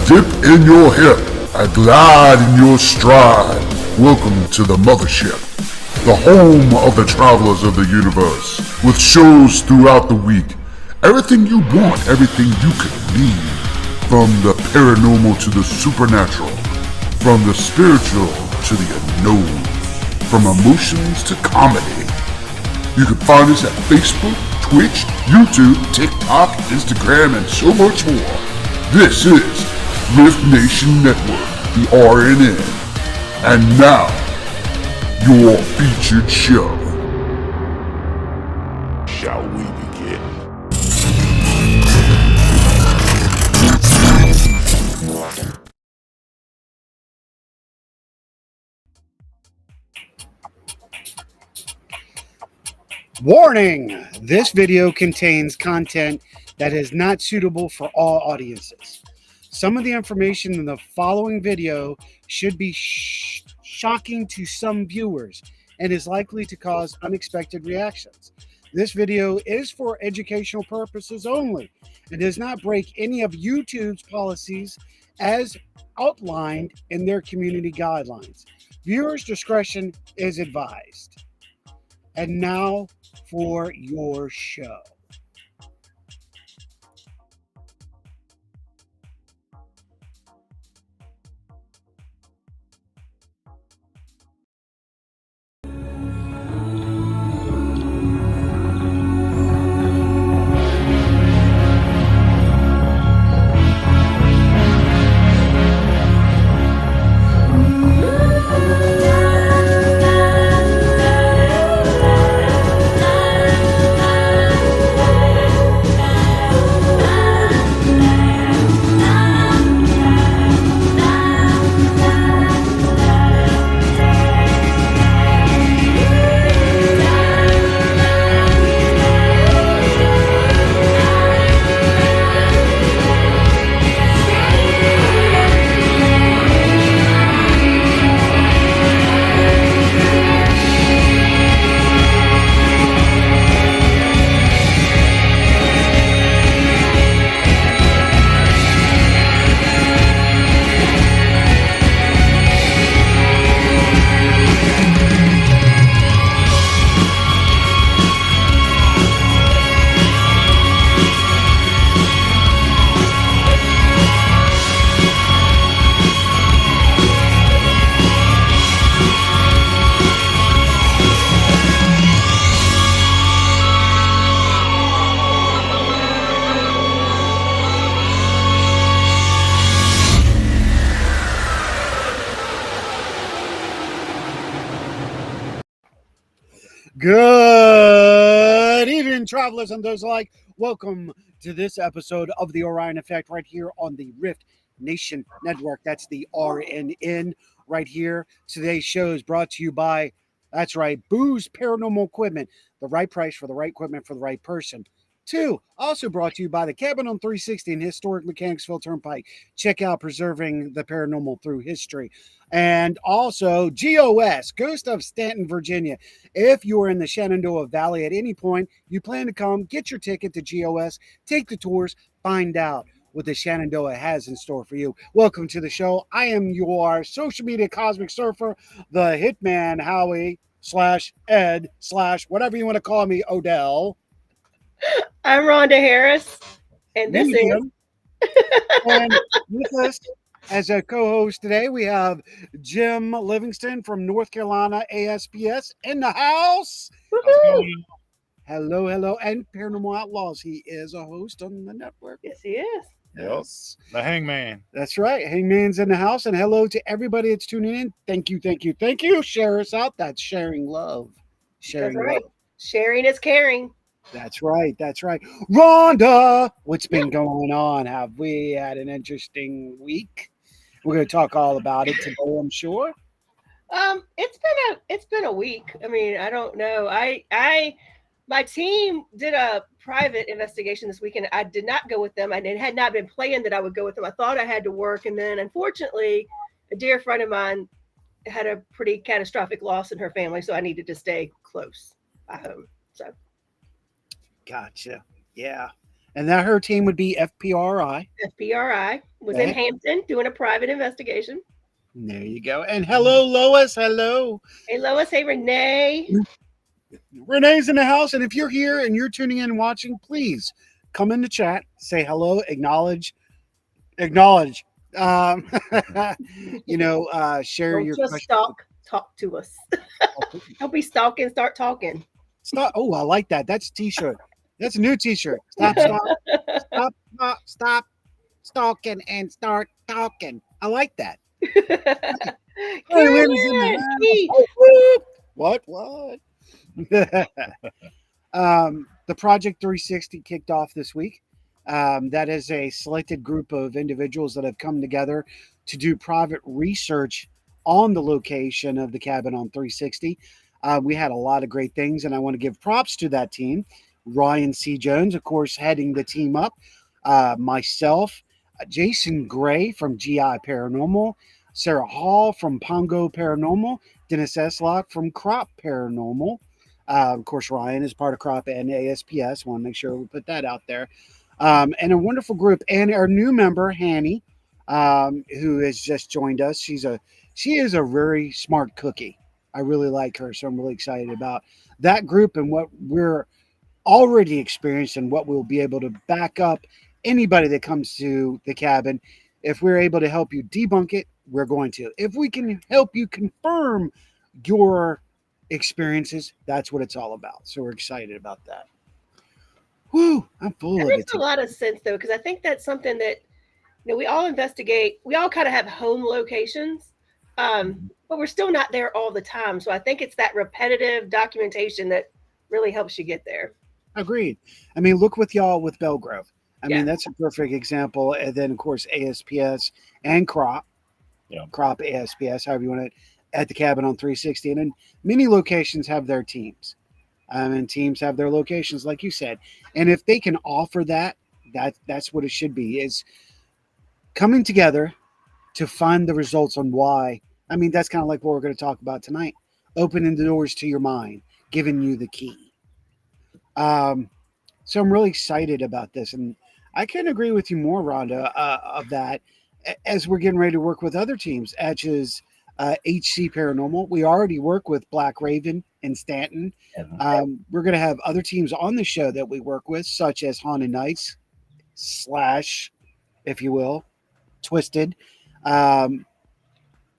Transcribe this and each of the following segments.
dip in your hip, a glide in your stride. Welcome to the mothership, the home of the travelers of the universe, with shows throughout the week. Everything you want, everything you could need. From the paranormal to the supernatural, from the spiritual to the unknown, from emotions to comedy. You can find us at Facebook, Twitch, YouTube, TikTok, Instagram, and so much more. This is R.I.F.T Nation Network, the RNN. And now, your featured show. Shall we begin? Warning! This video contains content that is not suitable for all audiences. Some of the information in the following video should be shocking to some viewers and is likely to cause unexpected reactions. This video is for educational purposes only and does not break any of YouTube's policies as outlined in their community guidelines. Viewers' discretion is advised. And now for your show. Good evening, travelers and those alike. Welcome to this episode of the Orion Effect right here on the R.I.F.T Nation Network. That's the RNN right here. Today's show is brought to you by, that's right, Boo's Paranormal Equipment. The right price for the right equipment for the right person. 2, also brought to you by the Cabin on 360 and Historic Mechanicsville Turnpike. Check out Preserving the Paranormal Through History. And also GOS, Ghost of Stanton, Virginia. If you are in the Shenandoah Valley at any point, you plan to come, get your ticket to GOS, take the tours, find out what the Shenandoah has in store for you. Welcome to the show. I am your social media cosmic surfer, the Hitman Howie / Ed / whatever you want to call me, Odell. I'm Rhonda Harris, and this is. And with us as a co-host today, we have Jim Livingston from North Carolina ASPS in the house. Hello, hello, and Paranormal Outlaws. He is a host on the network. Yes, he is. Yes. The Hangman. That's right. Hangman's in the house. And hello to everybody that's tuning in. Thank you, thank you, thank you. Share us out. That's sharing love. Sharing That's right. love. Sharing is caring. That's right. That's right. Rhonda, what's been going on? Have we had an interesting week? We're going to talk all about it today, I'm sure. It's been a week. I mean, I don't know. My team did a private investigation this weekend. I did not go with them. It had not been planned that I would go with them. I thought I had to work, and then unfortunately, a dear friend of mine had a pretty catastrophic loss in her family, so I needed to stay close by home. So. Gotcha. Yeah. And that her team would be FPRI. FPRI was in Okay. Hampton doing a private investigation. There you go. And hello, Lois. Hello. Hey, Lois. Hey, Renee. Renee's in the house. And if you're here and you're tuning in and watching, please come in the chat, say hello, acknowledge. Um, share Don't your just questions. stalk. Talk to us. Don't be stalking. Start talking. Stop. Oh, I like that. That's a t-shirt. That's a new t-shirt. Stop stalking and start talking. I like that. Hey, Linda's in the Carolyn. house. Keith. Oh, whoop. What? The Project 360 kicked off this week. That is a selected group of individuals that have come together to do private research on the location of the cabin on 360. We had a lot of great things, and I want to give props to that team. Ryan C. Jones, of course, heading the team up. Myself, Jason Gray from GI Paranormal, Sarah Hall from Pongo Paranormal, Dennis Eslock from Crop Paranormal. Of course, Ryan is part of Crop and ASPS. Want to make sure we put that out there. And a wonderful group. And our new member, Hanny, who has just joined us. She is a very smart cookie. I really like her, so I'm really excited about that group and what we're already experienced and what we'll be able to back up anybody that comes to the cabin. If we're able to help you debunk it, we're going to. If we can help you confirm your experiences, that's what it's all about. So we're excited about that. Whew, I'm full That of makes it. a lot of sense though, because I think that's something that we all investigate. We all kind of have home locations, but we're still not there all the time. So I think it's that repetitive documentation that really helps you get there. Agreed. I mean, look with y'all with Belgrove. I Yeah. mean, that's a perfect example. And then, of course, ASPS and Crop, Crop ASPS, however you want it, at the cabin on 360. And then many locations have their teams. And teams have their locations, like you said. And if they can offer that, that's what it should be, is coming together to find the results on why. I mean, that's kind of like what we're going to talk about tonight. Opening the doors to your mind, giving you the key. So I'm really excited about this, and I couldn't agree with you more, Rhonda, of that. As we're getting ready to work with other teams, such as HC Paranormal, we already work with Black Raven in Stanton. We're going to have other teams on the show that we work with, such as Haunted Nights / if you will, Twisted. And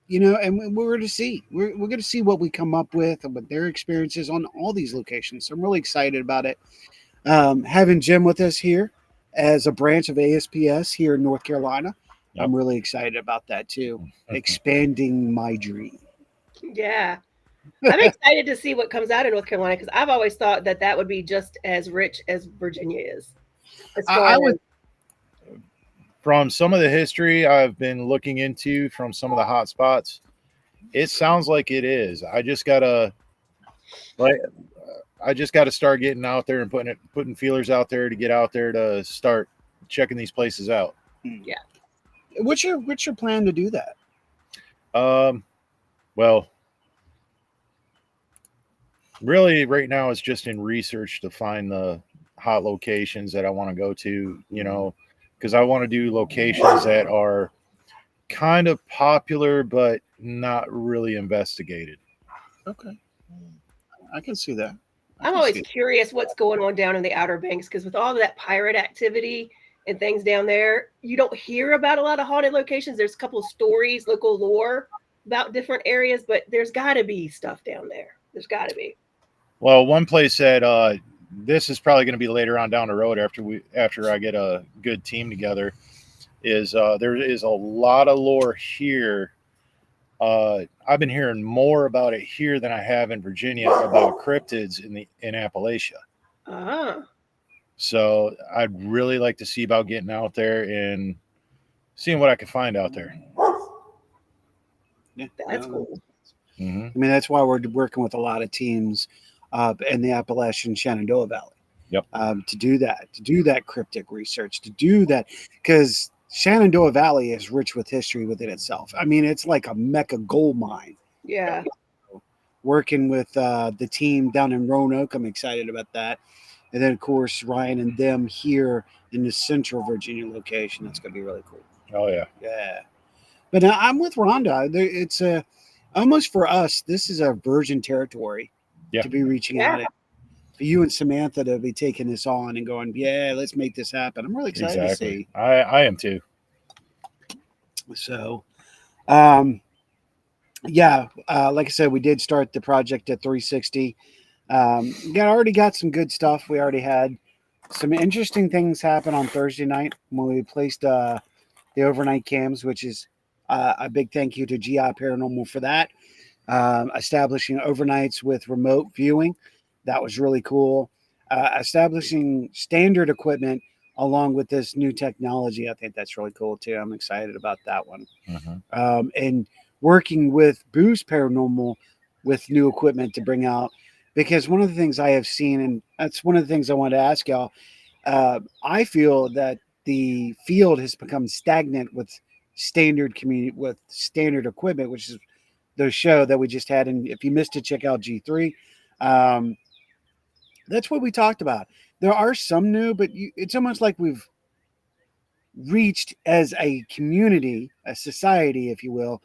we're going to see. We're going to see what we come up with and what their experiences on all these locations. So I'm really excited about it. Having Jim with us here as a branch of ASPS here in North Carolina. Yep. I'm really excited about that too. Expanding my dream. Yeah. I'm excited to see what comes out of North Carolina because I've always thought that would be just as rich as Virginia is. From some of the history I've been looking into from some of the hot spots, it sounds like it is. I just gotta start getting out there and putting feelers out there to get out there to start checking these places out. Yeah. What's your plan to do that? Well, really right now it's just in research to find the hot locations that I want to go to, because I want to do locations that are kind of popular but not really investigated. Okay. I can see that. I'm always curious what's going on down in the Outer Banks because with all of that pirate activity and things down there, you don't hear about a lot of haunted locations. There's a couple of stories, local lore about different areas, but there's got to be stuff down there. There's got to be. Well, one place that this is probably going to be later on down the road after I get a good team together is there is a lot of lore here. I've been hearing more about it here than I have in Virginia about cryptids in Appalachia. So I'd really like to see about getting out there and seeing what I can find out there. Yeah, that's cool. Mm-hmm. I mean, that's why we're working with a lot of teams in the Appalachian Shenandoah Valley. Yep. To do that cryptic research, to do that, because Shenandoah Valley is rich with history within itself. I mean, it's like a mecca gold mine. Yeah. Working with the team down in Roanoke, I'm excited about that. and then of course Ryan and them here in the Central Virginia location. That's going to be really cool. Oh yeah. Yeah, but now I'm with Rhonda. It's a almost for us. This is a virgin territory Yeah. to be reaching Yeah. out at. For you and Samantha to be taking this on and going, yeah, let's make this happen. I'm really excited to Exactly. see. I am too. So, um, yeah, like I said, we did start the project at 360. Already got some good stuff. We already had some interesting things happen on Thursday night when we placed the overnight cams, which is a big thank you to GI Paranormal for that. Establishing overnights with remote viewing. That was really cool. Establishing standard equipment along with this new technology. I think that's really cool too. I'm excited about that one. And working with Boost Paranormal with new equipment to bring out. Because one of the things I have seen, and that's one of the things I wanted to ask y'all, I feel that the field has become stagnant with standard equipment, which is the show that we just had. And if you missed it, check out G3. Um, that's what we talked about. There are some new, but it's almost like we've reached as a community, a society, if you will,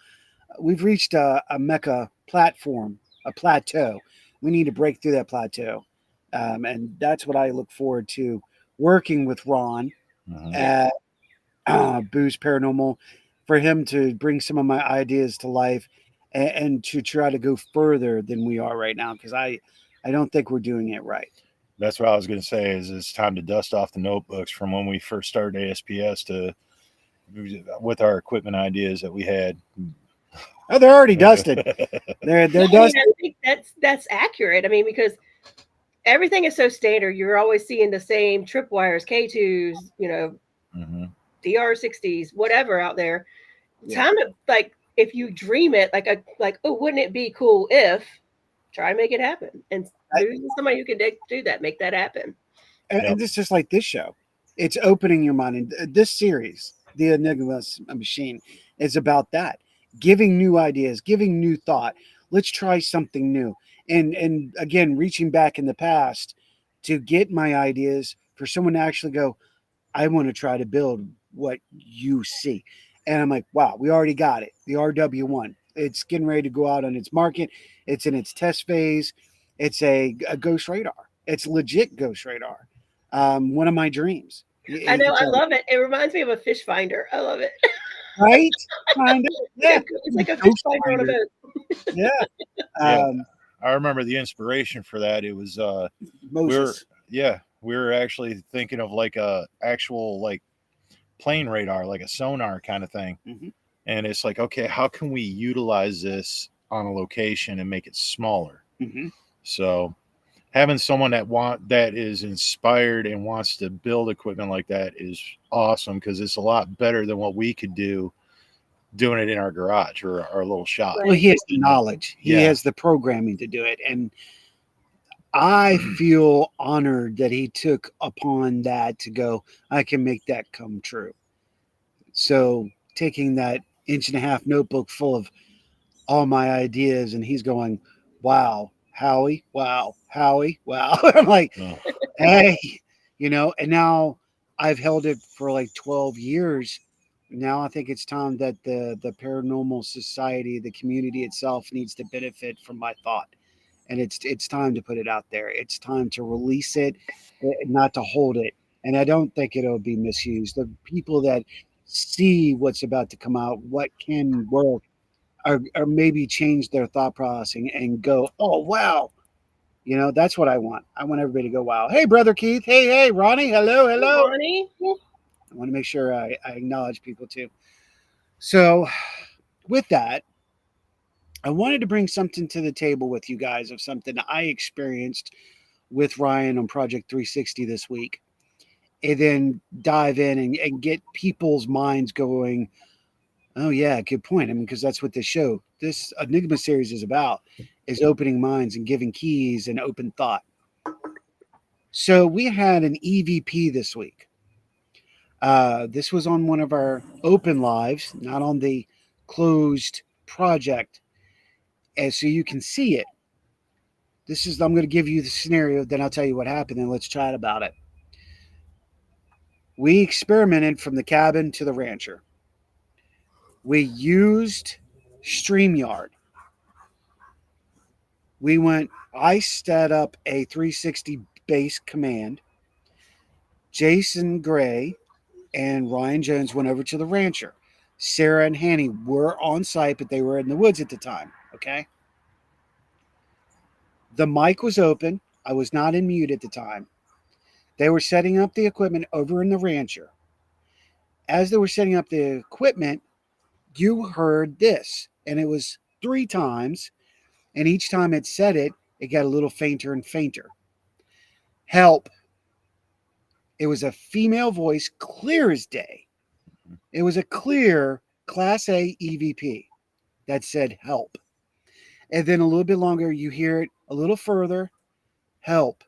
we've reached a mecca platform, a plateau. We need to break through that plateau. And that's what I look forward to working with Ron at Boost Paranormal for him to bring some of my ideas to life and to try to go further than we are right now because I don't think we're doing it right. That's what I was going to say. Is it's time to dust off the notebooks from when we first started ASPS to with our equipment ideas that we had. Oh, they're already dusted. They're No, I mean, dusted. I think that's accurate. I mean, because everything is so standard. You're always seeing the same tripwires, K2s, DR60s, whatever out there. Yeah. Time to like if you dream it like oh, wouldn't it be cool if try to make it happen and there's somebody who can do that, make that happen. And it's just like this show. It's opening your mind. And this series, the Enigma Machine, is about that. Giving new ideas, giving new thought. Let's try something new. And again, reaching back in the past to get my ideas for someone to actually go, I want to try to build what you see. And I'm like, wow, we already got it. The RW1. It's getting ready to go out on its market. It's in its test phase. It's a ghost radar. It's legit ghost radar. One of my dreams. I know, I love it. It reminds me of a fish finder. I love it. Right? Kind of. Yeah. It's like a fish finder on a boat. Yeah. I remember the inspiration for that. It was Moses. we were actually thinking of like a actual like plane radar, like a sonar kind of thing. And it's like, okay, how can we utilize this on a location and make it smaller? So having someone that is inspired and wants to build equipment like that is awesome because it's a lot better than what we could do doing it in our garage or our little shop. Well, he has the knowledge. He has the programming to do it. And I feel honored that he took upon that to go, I can make that come true. So taking that 1.5-inch notebook full of all my ideas, and he's going, wow, Howie, wow, Howie, wow. I'm like, hey, and now I've held it for like 12 years. Now I think it's time that the paranormal society, the community itself needs to benefit from my thought. And it's time to put it out there. It's time to release it, not to hold it. And I don't think it'll be misused. The people that see what's about to come out, what can work, or maybe change their thought process and go, oh wow, that's what I want. I want everybody to go, wow. Hey, brother Keith. Hey, Ronnie. Hello. Hey, Ronnie. I want to make sure I acknowledge people too. So, with that, I wanted to bring something to the table with you guys of something I experienced with Ryan on Project 360 this week, and then dive in and get people's minds going. Oh yeah, good point. I mean, because that's what this Enigma series is about, is opening minds and giving keys and open thought. So we had an EVP this week. This was on one of our open lives, not on the closed project, and so you can see it. I'm going to give you the scenario, then I'll tell you what happened, and let's chat about it. We experimented from the cabin to the rancher. We used StreamYard. I set up a 360 base command. Jason Gray and Ryan Jones went over to the rancher. Sarah and Hanny were on site, but they were in the woods at the time. Okay. The mic was open. I was not in mute at the time. They were setting up the equipment over in the rancher. As they were setting up the equipment, you heard this, and it was 3 times. And each time it said it, it got a little fainter and fainter. Help. It was a female voice, clear as day. It was a clear Class A EVP that said help. And then a little bit longer, you hear it a little further, help.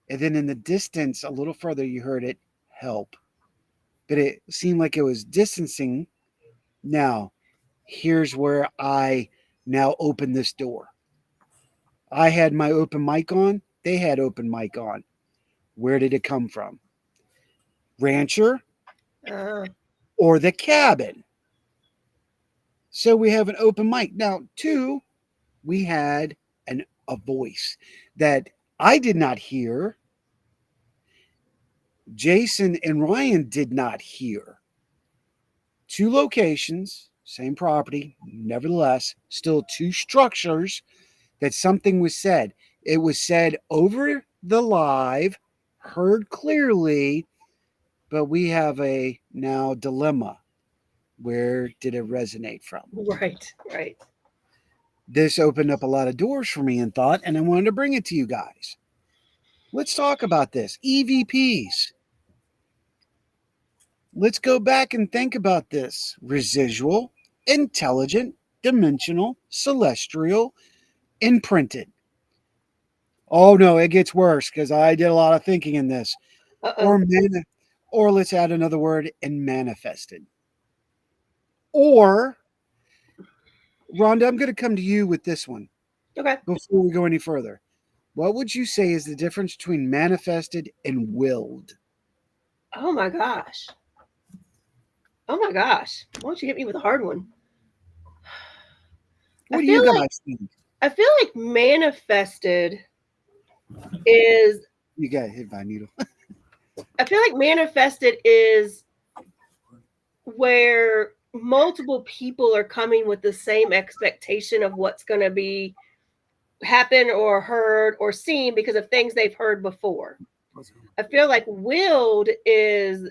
And then in the distance, a little further, you heard it, help. But it seemed like it was distancing. Now, here's where I now open this door. I had my open mic on. They had open mic on. Where did it come from? Rancher or the cabin? So we have an open mic. Now, 2, we had a voice that I did not hear. Jason and Ryan did not hear. 2 locations, same property, nevertheless, still 2 structures that something was said. It was said over the live, heard clearly, but we have a now dilemma. Where did it resonate from? Right, right. This opened up a lot of doors for me in thought, and I wanted to bring it to you guys. Let's talk about this. EVPs. Let's go back and think about this. Residual, intelligent, dimensional, celestial, imprinted. Oh no, it gets worse because I did a lot of thinking in this. Uh-oh. Or let's add another word, and manifested. Or, Rhonda, I'm going to come to you with this one Okay. before we go any further. What would you say is the difference between manifested and willed? Oh my gosh. Oh my gosh. Why don't you hit me with a hard one? What I do you feel like guys think? I feel like manifested is You got hit by a needle. I feel like manifested is where multiple people are coming with the same expectation of what's going to be happen or heard or seen because of things they've heard before. I feel like willed is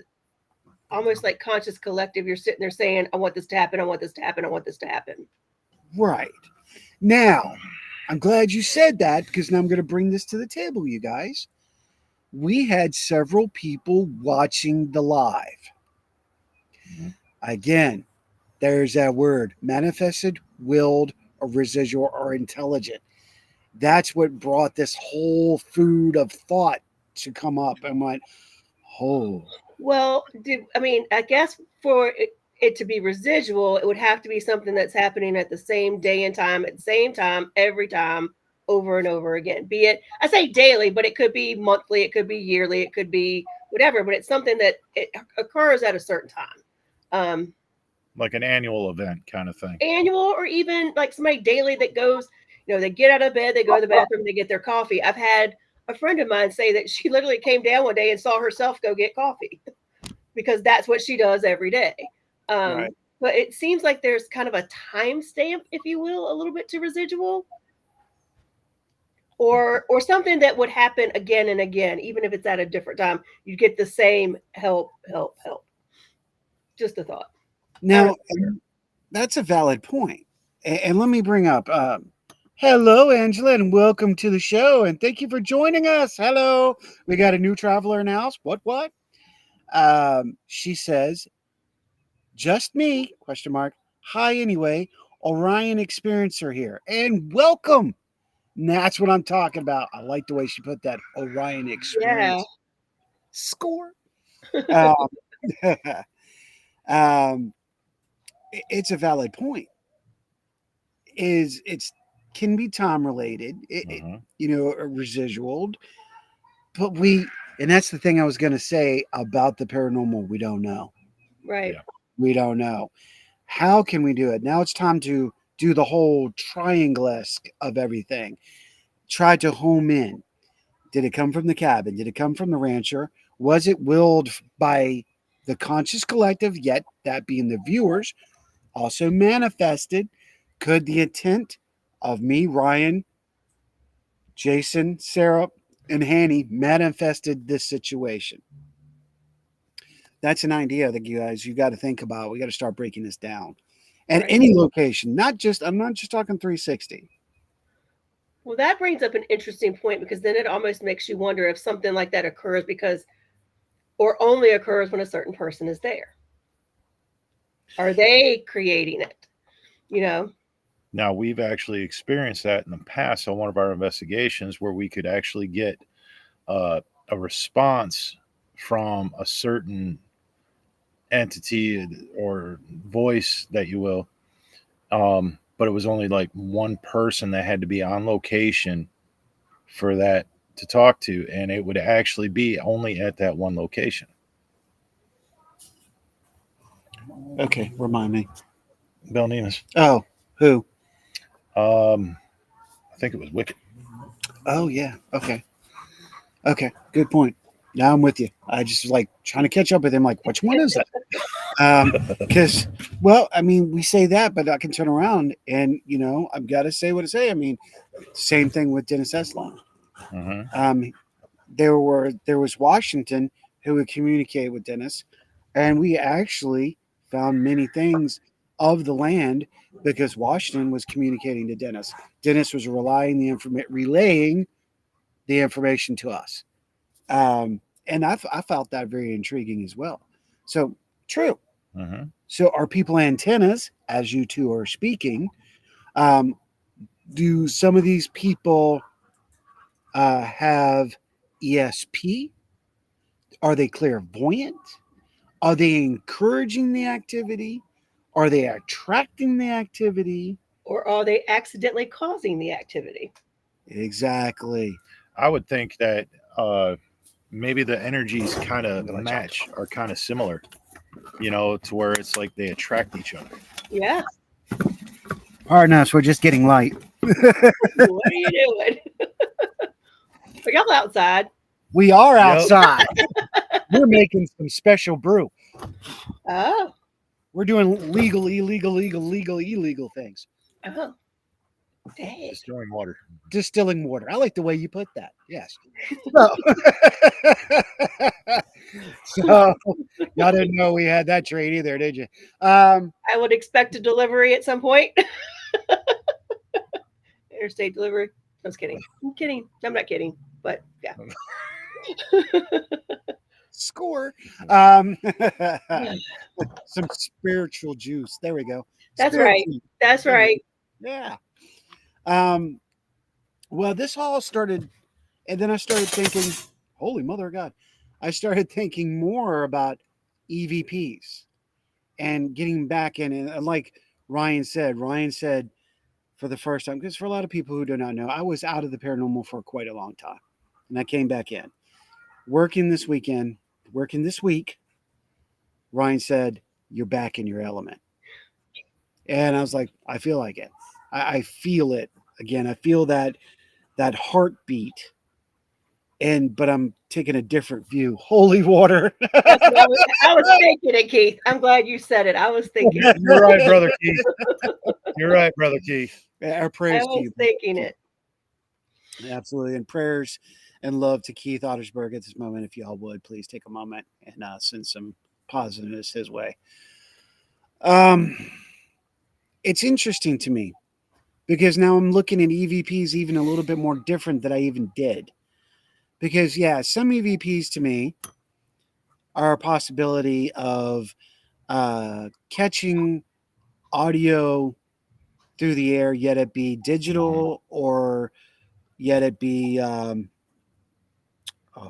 almost like conscious collective. You're sitting there saying, I want this to happen, I want this to happen, I want this to happen. Right. Now, I'm glad you said that because now I'm going to bring this to the table, you guys. We had several people watching the live. Again, there's that word manifested, willed, or residual, or intelligent. That's what brought this whole food of thought to come up. And went, oh. Well, I guess for it to be residual, it would have to be something that's happening at the same day and time, at the same time, every time, over and over again. Be it, I say daily, but it could be monthly, it could be yearly, it could be whatever, but it's something that it occurs at a certain time. Like an annual event kind of thing. Annual, or even like somebody daily that goes, they get out of bed, they go to the bathroom, they get their coffee. I've had a friend of mine say that she literally came down one day and saw herself go get coffee because that's what she does every day. Right. But it seems like there's kind of a time stamp, if you will, a little bit to residual, or something that would happen again and again, even if it's at a different time. You get the same help. Just a thought. Now, that's a valid point. And let me bring up hello, Angela, and welcome to the show. And thank you for joining us. Hello. We got a new traveler in the house. What? She says, just me, question mark. Hi, anyway. Orion Experiencer here. And welcome. And that's what I'm talking about. I like the way she put that. Orion Experience. Yeah. Score. um, it's a valid point. It's can be time related, Mhm. or residual. But and that's the thing I was going to say about the paranormal. We don't know. Right. Yeah. We don't know. How can we do it? Now it's time to do the whole triangle-esque of everything. Try to home in. Did it come from the cabin? Did it come from the rancher? Was it willed by the conscious collective, yet that being the viewers, also manifested? Could the intent of me, Ryan, Jason, Sarah, and Hanny manifested this situation? That's an idea that you got to think about. We got to start breaking this down. At Right. any location, I'm not just talking 360. Well, that brings up an interesting point because then it almost makes you wonder if something like that occurs because, or only occurs when a certain person is there. Are they creating it? You know? Now, we've actually experienced that in the past on one of our investigations where we could actually get a response from a certain entity or voice, that you will. But it was only like one person that had to be on location for that to talk to, and it would actually be only at that one location. Okay, remind me. Bill Nemus. Oh, who? I think it was Wicked. Oh, yeah. Okay. Okay, good point. Now I'm with you. I just was like trying to catch up with him. Like, which one is it? Because, well, I mean, we say that, but I can turn around and I've got to say what I say. I mean, same thing with Dennis Eslam. Mm-hmm. There was Washington who would communicate with Dennis, and we actually found many things of the land because Washington was communicating to Dennis. Dennis was relaying the information to us, and I felt that very intriguing as well. So true. Mm-hmm. So are people antennas as you two are speaking? Um, do some of these people have ESP? Are they clairvoyant? Are they encouraging the activity? Are they attracting the activity? Or are they accidentally causing the activity? Exactly. I would think that maybe the energies kind of match, are kind of similar, to where it's like they attract each other. Yeah. Pardon us, we're just getting light. What are you doing? Are y'all outside? We are Yep. outside. We're making some special brew. Oh. We're doing legal, illegal things. Oh. Dang. Destroying water. Distilling water. I like the way you put that. Yes. So y'all didn't know we had that trade either, did you? I would expect a delivery at some point. Interstate delivery. I was kidding. I'm kidding. I'm not kidding. But yeah. Score. Some spiritual juice. There we go. That's right. Spiritual. That's right. Yeah. Well, this all started, and then I started thinking, holy mother of God, I started thinking more about EVPs and getting back in. And like Ryan said, for the first time, because for a lot of people who do not know, I was out of the paranormal for quite a long time. And I came back in. Working this week, Ryan said, you're back in your element. And I was like, I feel like it. I feel it again. I feel that heartbeat. But I'm taking a different view. Holy water. That's what I was thinking it, Keith. I'm glad you said it. I was thinking it. You're right, brother Keith. You're right, brother Keith. Our I prayers to was you. thinking it. Absolutely. And prayers and love to Keith Ottersberg at this moment. If y'all would, please take a moment and send some positiveness his way. It's interesting to me because now I'm looking at EVPs even a little bit more different than I even did. Because, yeah, some EVPs to me are a possibility of catching audio through the air, yet it be digital or yet it be, oh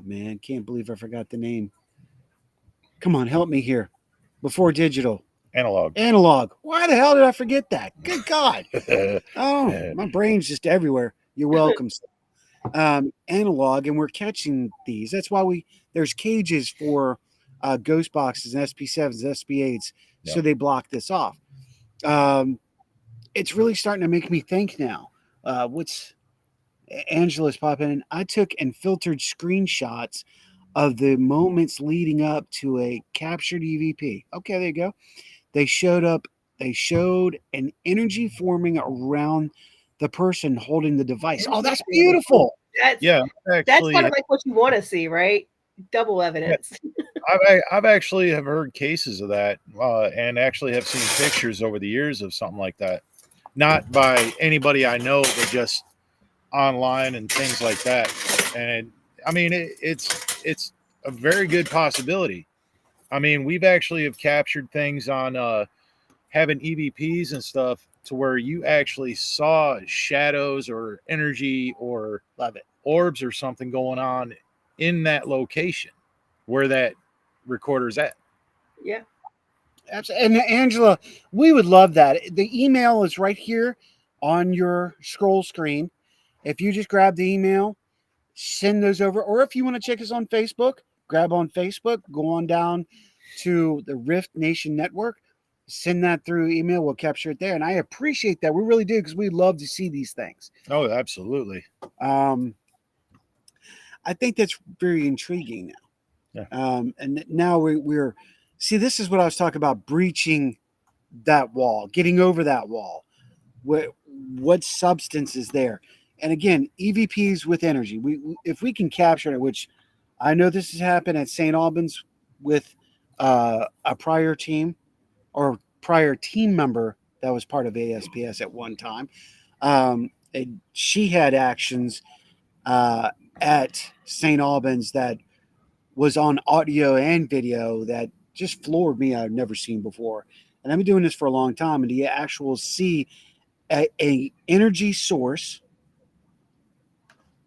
man, can't believe I forgot the name. Come on, help me here. Before digital. Analog. Why the hell did I forget that? Good God. Oh, my brain's just everywhere. You're welcome. Analog, and we're catching these. That's why there's cages for ghost boxes and SP7s, SP8s, so Yep. they block this off. It's really starting to make me think now. What's Angela's popping in? I took and filtered screenshots of the moments leading up to a captured EVP. Okay, there you go. They showed up. They showed an energy forming around the person holding the device. Oh, that's beautiful. That's that's kind of like what you want to see, right? Double evidence. I've actually have heard cases of that, and actually have seen pictures over the years of something like that. Not by anybody I know, but just online and things like that. And I mean, it's a very good possibility. I mean, we've actually have captured things on having EVPs and stuff to where you actually saw shadows or energy or orbs or something going on in that location where that recorder's at. Yeah. Absolutely. And Angela, we would love that. The email is right here on your scroll screen. If you just grab the email, send those over. Or if you want to check us on Facebook, grab on Facebook, go on down to the Rift Nation Network, send that through email. We'll capture it there. And I appreciate that. We really do, because we love to see these things. Oh, absolutely. I think that's very intriguing now. Yeah. And now we're see, this is what I was talking about, breaching that wall, getting over that wall. What substance is there? And again, EVPs with energy. If we can capture it, which I know this has happened at St. Albans with a prior team or prior team member that was part of ASPS at one time. She had actions at St. Albans that was on audio and video that just floored me. I've never seen before. And I've been doing this for a long time, and to actually see a energy source,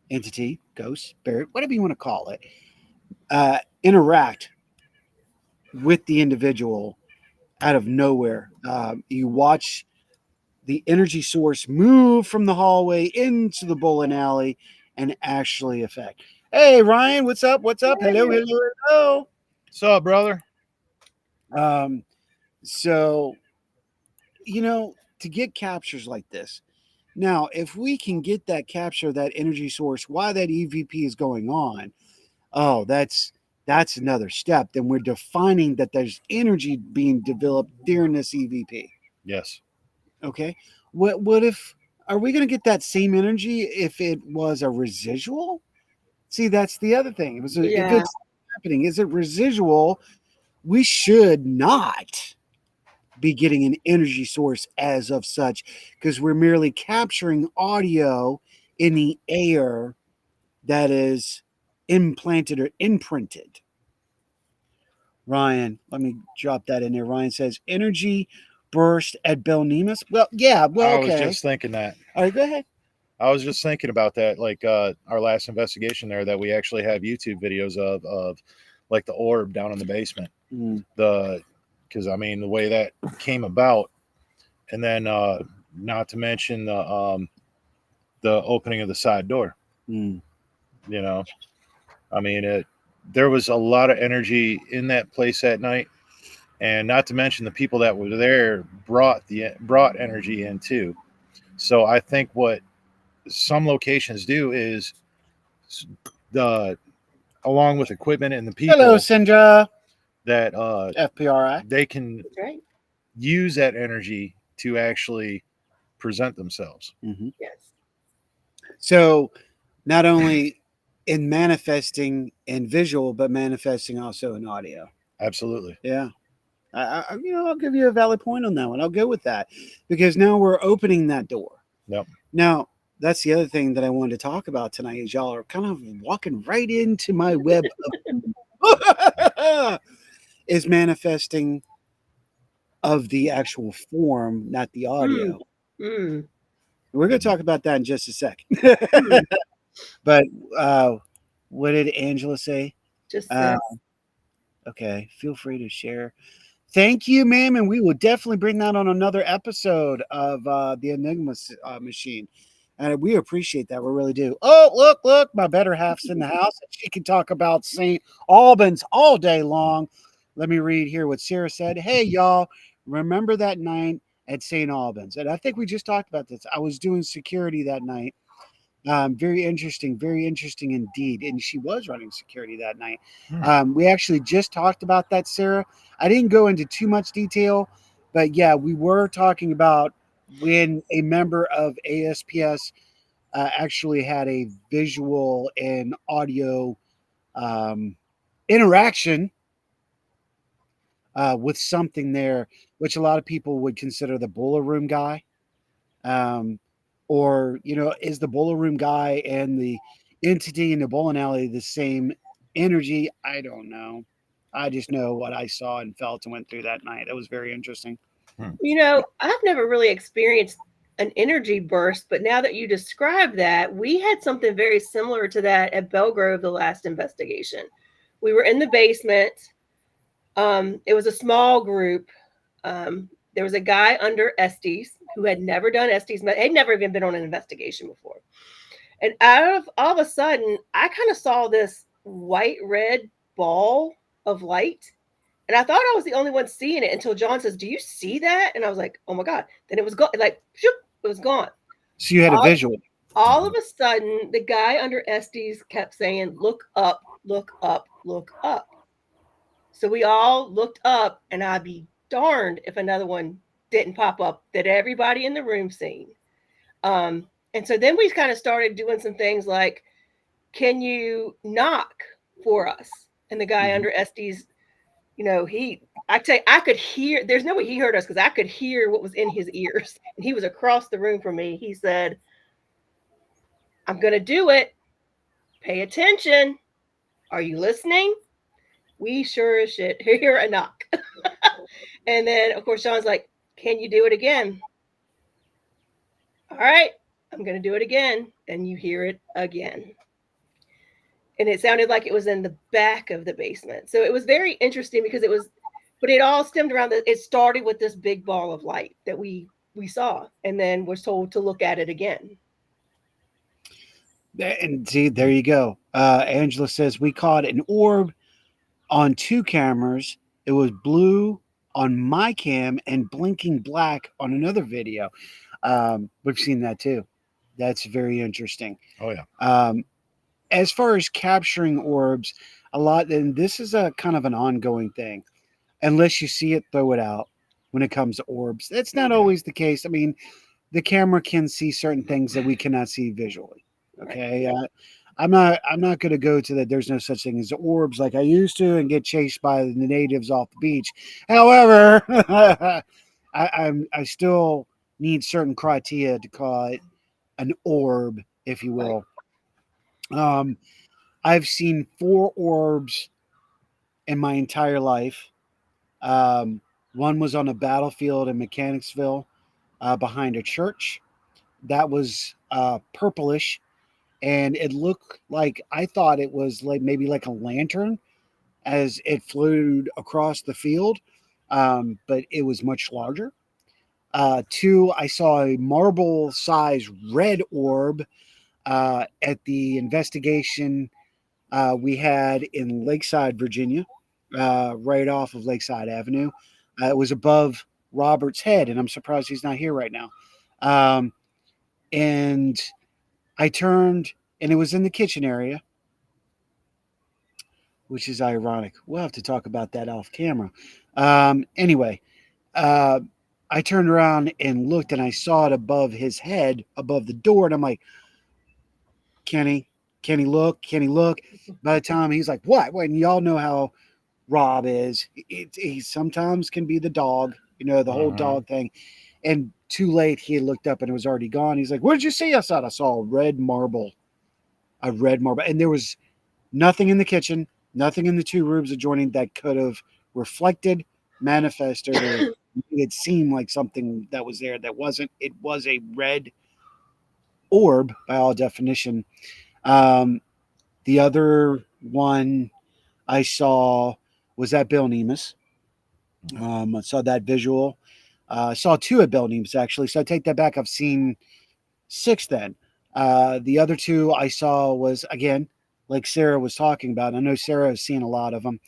entity, ghost, spirit, whatever you want to call it, interact with the individual out of nowhere. You watch the energy source move from the hallway into the bowling alley and actually affect. Hey, Ryan, what's up? What's up? Hello, hello, hello. What's up, brother? So, to get captures like this, now, if we can get that capture, that energy source, why that EVP is going on, oh, that's another step. Then we're defining that there's energy being developed during this EVP. Yes. Okay. What if, are we going to get that same energy if it was a residual? See, that's the other thing. If it's happening, is it residual? We should not be getting an energy source as of such, because we're merely capturing audio in the air that is implanted or imprinted. Ryan, let me drop that in there. Ryan says energy burst at Belnimas. Well, yeah. Well, okay. I was just thinking that. All right, go ahead. I was just thinking about that, like our last investigation there, that we actually have YouTube videos of like the orb down in the basement. Because I mean, the way that came about, and then not to mention the opening of the side door. You know, I mean, there was a lot of energy in that place that night, and not to mention the people that were there brought energy in too. So I think what some locations do is along with equipment and the people. Hello, Sindra. That FPRI. They can use that energy to actually present themselves. Mm-hmm. Yes. So not only in manifesting in visual, but manifesting also in audio. Absolutely. Yeah. I'll give you a valid point on that one. I'll go with that, because now we're opening that door. Yep. Now, that's the other thing that I wanted to talk about tonight, is y'all are kind of walking right into my web of is manifesting of the actual form, not the audio. We're going to talk about that in just a second. But what did Angela say? Just okay. Feel free to share Thank you, ma'am, and we will definitely bring that on another episode of the Enigma Machine. And we appreciate that. We really do. Oh, look, my better half's in the house. She can talk about St. Albans all day long. Let me read here what Sarah said. Hey, y'all, remember that night at St. Albans? And I think we just talked about this. I was doing security that night. Very interesting indeed. And she was running security that night. We actually just talked about that, Sarah. I didn't go into too much detail, but yeah, we were talking about when a member of ASPS actually had a visual and audio um, interaction with something there, which a lot of people would consider the boiler room guy. Um, or, is the boiler room guy and the entity in the bowling alley the same energy? I don't know. I just know what I saw and felt and went through that night. That was very interesting. I've never really experienced an energy burst, but now that you describe that, we had something very similar to that at Belgrove the last investigation. We were in the basement. It was a small group. There was a guy under Estes who had never done Estes. Had never even been on an investigation before. And out of all of a sudden, I kind of saw this white red ball of light. And I thought I was the only one seeing it until John says, "Do you see that?" And I was like, "Oh my God." Then it was gone. Like, shoop, it was gone. So you had a visual. All of a sudden, the guy under Estes kept saying, "Look up, look up, look up." So we all looked up, and I'd be darned if another one didn't pop up that everybody in the room seen. And so then we kind of started doing some things like, "Can you knock for us?" And the guy under Estes, I could hear, there's no way he heard us because I could hear what was in his ears. And he was across the room from me. He said, "I'm going to do it. Pay attention. Are you listening?" We sure as shit hear a knock. And then, of course, Sean's like, "Can you do it again?" "All right, I'm going to do it again." And you hear it again. And it sounded like it was in the back of the basement. So it was very interesting because but it all stemmed around that. It started with this big ball of light that we saw, and then was told to look at it again. And see, there you go. Angela says we caught an orb on 2 cameras. It was blue on my cam and blinking black on another video. We've seen that too. That's very interesting. Oh yeah. As far as capturing orbs, and this is a kind of an ongoing thing. Unless you see it, throw it out when it comes to orbs. That's not always the case. I mean, the camera can see certain things that we cannot see visually. Okay. I'm not going to go to that. There's no such thing as orbs like I used to and get chased by the natives off the beach. However, I still need certain criteria to call it an orb, if you will. I've seen 4 orbs in my entire life. One was on a battlefield in Mechanicsville behind a church. That was purplish, and it looked like, I thought it was like maybe like a lantern as it flew across the field, but it was much larger. 2, I saw a marble size red orb at the investigation we had in Lakeside, Virginia, right off of Lakeside Avenue. It was above Robert's head, and I'm surprised he's not here right now. And I turned, and it was in the kitchen area, which is ironic. We'll have to talk about that off camera. Anyway, I turned around and looked, and I saw it above his head, above the door, and I'm like, Kenny, can he look? Can he look? By the time he's like, what? And y'all know how Rob is. He sometimes can be the dog, the whole dog thing. And too late, he had looked up and it was already gone. He's like, what did you see? I saw a red marble. And there was nothing in the kitchen, nothing in the 2 rooms adjoining that could have reflected, manifested, or it seemed like something that was there that wasn't. It was a red orb by all definition. The other one I saw was at Bill Nemus. I saw that visual. I saw 2 at Belknap's actually, so I take that back. I've seen 6 then. The other 2 I saw was, again, like Sarah was talking about. I know Sarah has seen a lot of them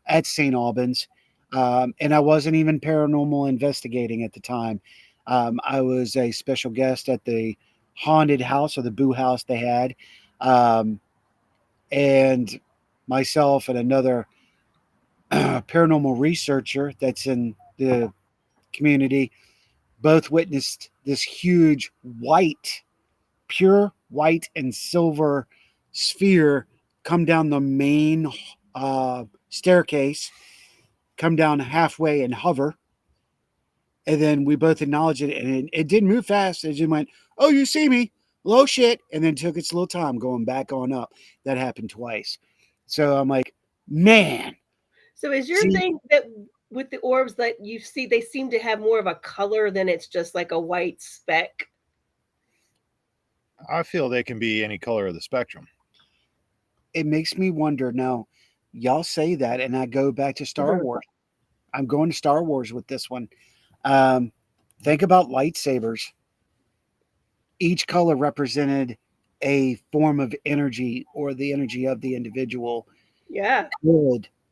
at St. Albans. And I wasn't even paranormal investigating at the time. I was a special guest at the haunted house, or the Boo House they had. Um, and myself and another paranormal researcher that's in the community both witnessed this huge white, pure white and silver sphere come down the main staircase, come down halfway and hover. And then we both acknowledged it, and it didn't move fast. It just went, "Oh, you see me? Low shit," and then took its little time going back on up. That happened twice. So I'm like, man, So is your see, thing that with the orbs that you see, they seem to have more of a color than it's just like a white speck? I feel they can be any color of the spectrum. it makes me wonder now. Y'all say that, and I go back to Star Mhm. Wars. I'm going to Star Wars with this one. Um, think about lightsabers. Each color represented a form of energy, or the energy of the individual. Yeah.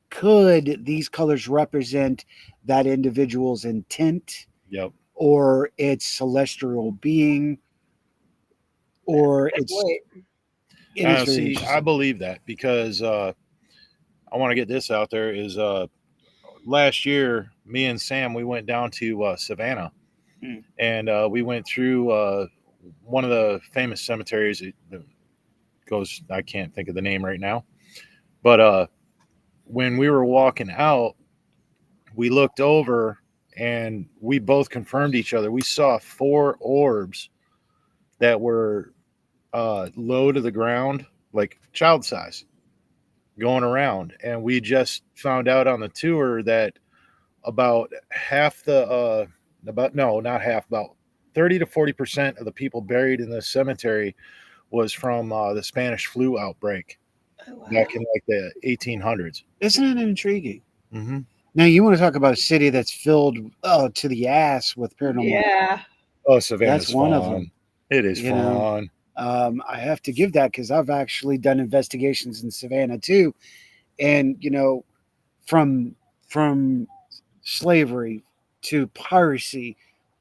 Could these colors represent that individual's intent, Yep. or its celestial being, That's a or good its point. it is very See, I interesting. believe that because I want to get this out there. Is last year, me and Sam, we went down to Savannah, Mm. and we went through one of the famous cemeteries. It goes, I can't think of the name right now, but when we were walking out, we looked over and we both confirmed each other. We saw 4 orbs that were low to the ground, like child size, going around. And we just found out on the tour that about half the, about, no, not half, about 30 to 40% of the people buried in the cemetery was from the Spanish flu outbreak Oh wow. back in like the 1800s. Isn't it intriguing? Mm-hmm. Now you want to talk about a city that's filled to the ass with paranormal. Yeah. Oh, That's Savannah's one of fun. them. It is You know, fun. I have to give that because I've actually done investigations in Savannah too, and from from slavery to piracy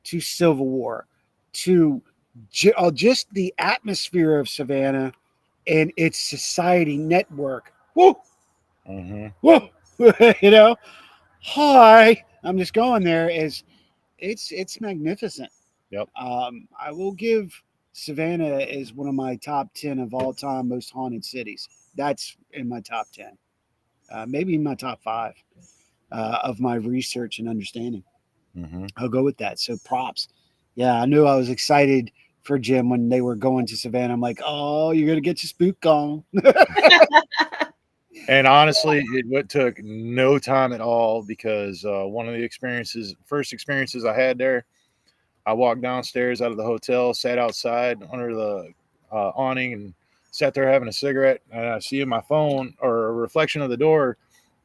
to civil war to just the atmosphere of Savannah and its society network. Whoa, Mm-hmm. whoa, you know. Hi, I'm just going there. Is it's magnificent. Yep. I will give Savannah is one of my top 10 of all time most haunted cities. That's in my top 10, maybe in my top 5 of my research and understanding. Mm-hmm. I'll go with that. So props. Yeah, I knew I was excited for Jim when they were going to Savannah. I'm like, oh, you're gonna get your spook on. And honestly, took no time at all because one of the first experiences I had there, I walked downstairs out of the hotel, sat outside under the awning, and sat there having a cigarette. And I see in my phone, or a reflection of the door,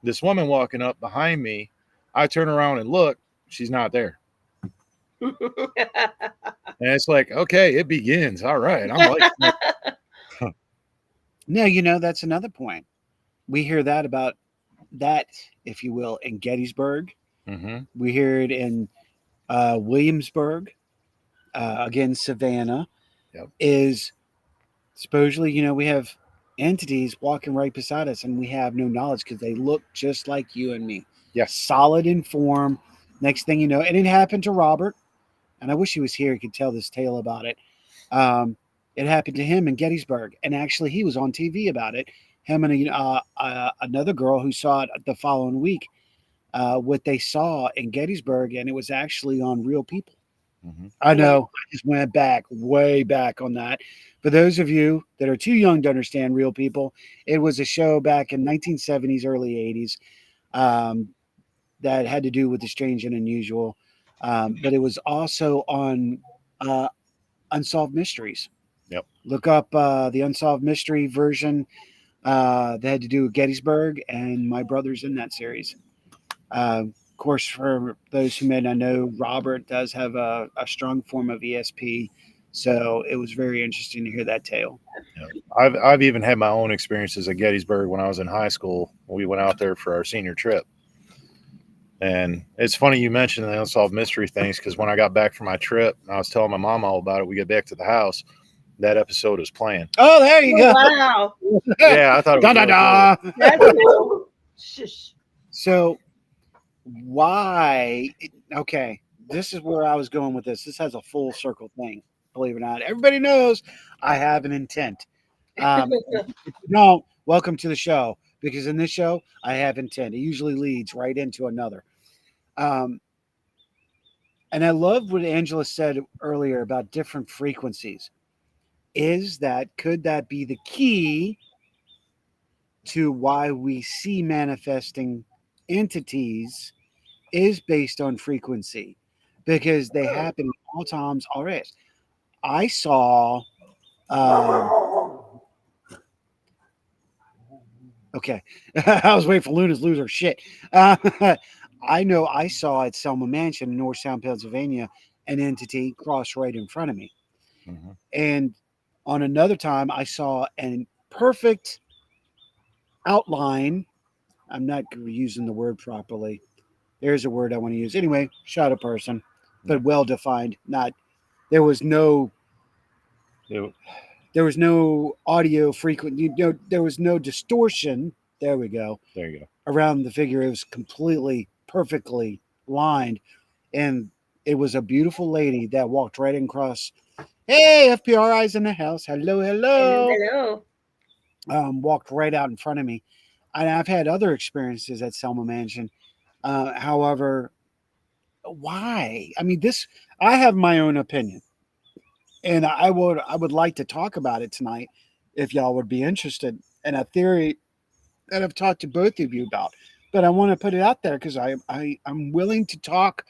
this woman walking up behind me. I turn around and look, she's not there. And it's like, okay, it begins. All right. I'm like, No, that's another point. We hear that about that, if you will, in Gettysburg. mm-hmm. We hear it in Williamsburg. Again, Savannah Yep. is supposedly, we have entities walking right beside us, and we have no knowledge because they look just like you and me. Yeah. Solid in form. Next thing you know, and it happened to Robert, and I wish he was here. He could tell this tale about it. It happened to him in Gettysburg, and actually, he was on TV about it. Him and another girl who saw it the following week. What they saw in Gettysburg, and it was actually on real people. Mm-hmm. I know I just went back, way back on that. For those of you that are too young to understand Real People, it was a show back in 1970s, early 80s um, that had to do with the strange and unusual. But it was also on uh, Unsolved Mysteries. Yep. Look up the Unsolved Mystery version that had to do with Gettysburg, and my brother's in that series. Of course, for those who may not know, Robert does have a strong form of ESP. So it was very interesting to hear that tale. Yeah. I've even had my own experiences at Gettysburg when I was in high school. We went out there for our senior trip. And it's funny you mentioned the unsolved mystery things because when I got back from my trip, and I was telling my mom all about it. We get back to the house, that episode was playing. Oh, there you go. Wow. Yeah, I thought it Da was da really da. cool. That's cool. Shush. So why? Okay, this is where I was going with this. This has a full circle thing. Believe it or not, everybody knows I have an intent. If you don't, welcome to the show because in this show I have intent. It usually leads right into another. Um, and I love what Angela said earlier about different frequencies. Could that be the key to why we see manifesting entities is based on frequency because they happen at all times already. I saw, um, okay, I was waiting for Luna's loser shit. I know I saw at Selma Mansion in Northtown, Pennsylvania, an entity cross right in front of me. Mm-hmm. And on another time, I saw a perfect outline. I'm not using the word properly. There's a word I want to use. Anyway, shadow person, but well defined. Not there was no It, there was no audio frequency. There was no distortion. There we go. there you go. Around the figure, it was completely perfectly lined, and it was a beautiful lady that walked right across. Hey, FPRI's in the house. Hello, hello. Hello. Walked right out in front of me. And I've had other experiences at Selma Mansion. However, why? I mean, this. I have my own opinion, and I would like to talk about it tonight, if y'all would be interested in a theory that I've talked to both of you about. But I want to put it out there because I'm willing to talk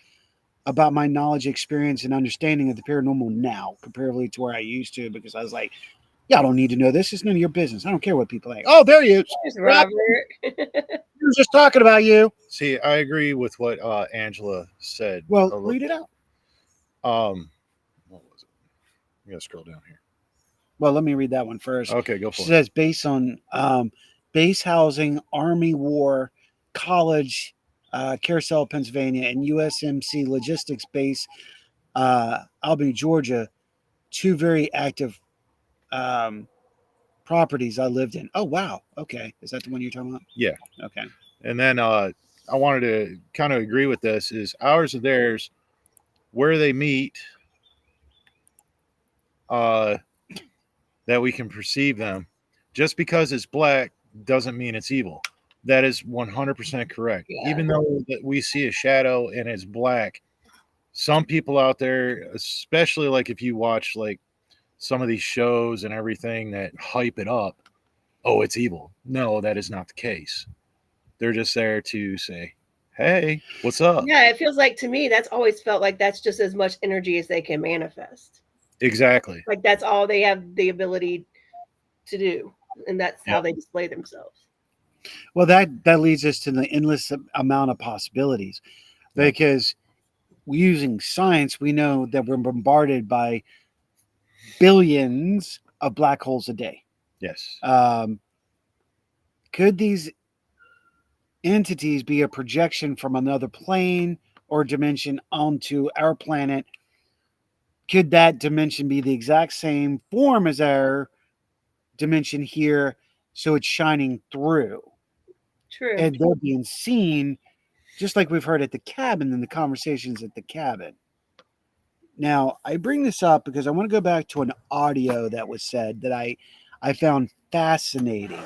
about my knowledge, experience, and understanding of the paranormal now, comparatively to where I used to, because I was like, y'all don't need to know this. It's none of your business. I don't care what people think. Oh, there he is. There's Robert. We were just talking about you. See, I agree with what Angela said. Well, read it out. What was it? I'm gonna scroll down here. Well, let me read that one first. Okay, go She for it. says based on base housing, Army War College, Carousel, Pennsylvania, and USMC Logistics Base, Albany, Georgia, two very active properties I lived in. Oh, wow. Okay. Is that the one you're talking about? Yeah. Okay. And then I wanted to kind of agree with this is ours and theirs, where they meet, that we can perceive them. Just because it's black doesn't mean it's evil. That is 100% correct. Yeah. Even though that we see a shadow and it's black, some people out there, especially like if you watch like some of these shows and everything that hype it up, oh, it's evil. No, that is not the case. They're just there to say, hey, what's up? Yeah, it feels like to me that's always felt like that's just as much energy as they can manifest. Exactly. Like that's all they have the ability to do, and that's how they display themselves. Well, that leads us to the endless amount of possibilities, because using science, we know that we're bombarded by billions of black holes a day. Yes. Could these entities be a projection from another plane or dimension onto our planet? Could that dimension be the exact same form as our dimension here, so it's shining through? True. And they're being seen, just like we've heard at the cabin in the conversations at the cabin. Now, I bring this up because I want to go back to an audio that was said that I found fascinating.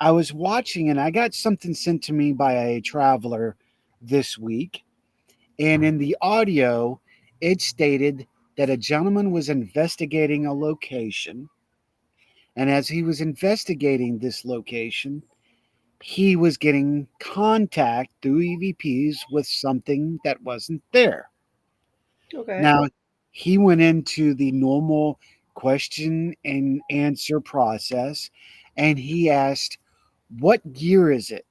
I was watching and I got something sent to me by a traveler this week. And in the audio, it stated that a gentleman was investigating a location. And as he was investigating this location, he was getting contact through EVPs with something that wasn't there. Okay. Now, he went into the normal question and answer process and he asked, "What year is it?"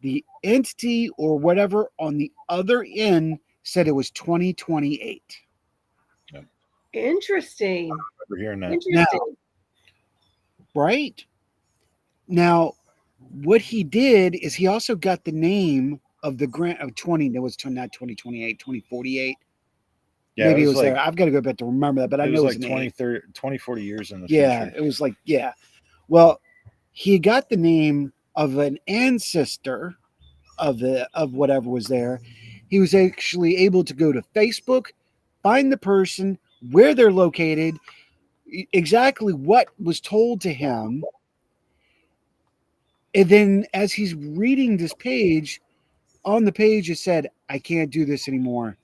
The entity or whatever on the other end said it was 2028. Interesting. We're hearing that. Now, Interesting. right? Now, what he did is he also got the name of the grant of 20, that was not 2028, 2048. Yeah, Maybe it it was was there. like I've got to go back to remember that, but I it know was it was like an 20, eight. 30, 20, 40 years in the Yeah, future. it was like, yeah. Well, he got the name of an ancestor of whatever was there. He was actually able to go to Facebook, find the person, where they're located, exactly what was told to him. And then as he's reading this page, on the page it said, I can't do this anymore.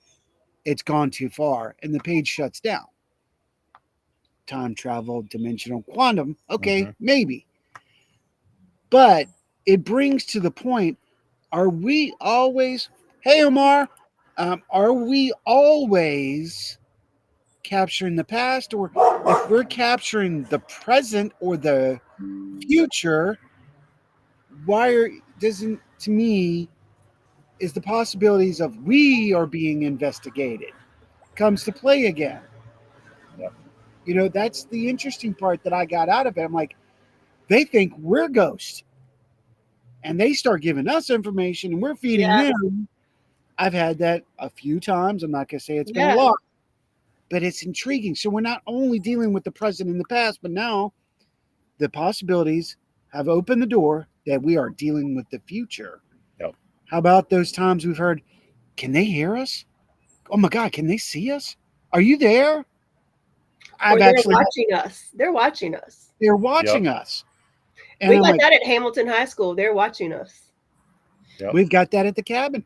It's gone too far. And the page shuts down. Time travel, dimensional quantum. Okay, Hmm. maybe. But it brings to the point, are we always, hey, Omar, are we always capturing the past? Or if we're capturing the present or the future, why doesn't, to me, is the possibilities of we are being investigated comes to play again. Yep. That's the interesting part that I got out of it. I'm like, they think we're ghosts and they start giving us information and we're feeding Yeah. them. I've had that a few times. I'm not going to say it's been a Yeah. lot, but it's intriguing. So we're not only dealing with the present and the past, but now the possibilities have opened the door that we are dealing with the future. Yep. How about those times we've heard, can they hear us? Oh my God, can they see us? Are you there? Or I've they're actually, watching us. They're watching us. they're Yep. watching us. And We I'm got like, that at Hamilton High School. They're watching us. Yep. we've got that at the cabin.